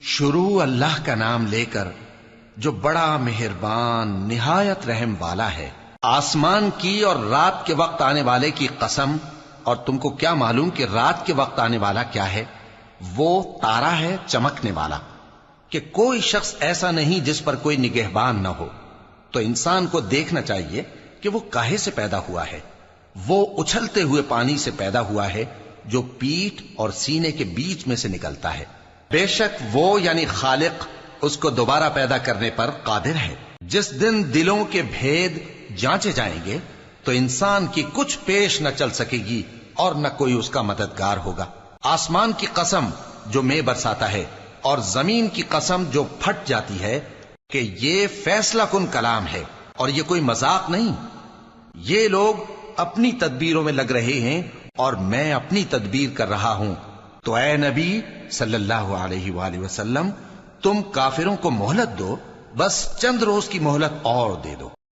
شروع اللہ کا نام لے کر جو بڑا مہربان نہایت رحم والا ہے۔ آسمان کی اور رات کے وقت آنے والے کی قسم، اور تم کو کیا معلوم کہ رات کے وقت آنے والا کیا ہے؟ وہ تارا ہے چمکنے والا، کہ کوئی شخص ایسا نہیں جس پر کوئی نگہبان نہ ہو۔ تو انسان کو دیکھنا چاہیے کہ وہ کاہے سے پیدا ہوا ہے۔ وہ اچھلتے ہوئے پانی سے پیدا ہوا ہے جو پیٹھ اور سینے کے بیچ میں سے نکلتا ہے۔ بے شک وہ یعنی خالق اس کو دوبارہ پیدا کرنے پر قادر ہے۔ جس دن دلوں کے بھید جانچے جائیں گے تو انسان کی کچھ پیش نہ چل سکے گی اور نہ کوئی اس کا مددگار ہوگا۔ آسمان کی قسم جو مے برساتا ہے، اور زمین کی قسم جو پھٹ جاتی ہے، کہ یہ فیصلہ کن کلام ہے اور یہ کوئی مذاق نہیں۔ یہ لوگ اپنی تدبیروں میں لگ رہے ہیں اور میں اپنی تدبیر کر رہا ہوں۔ تو اے نبی صلی اللہ علیہ وآلہ وسلم، تم کافروں کو مہلت دو، بس چند روز کی مہلت اور دے دو۔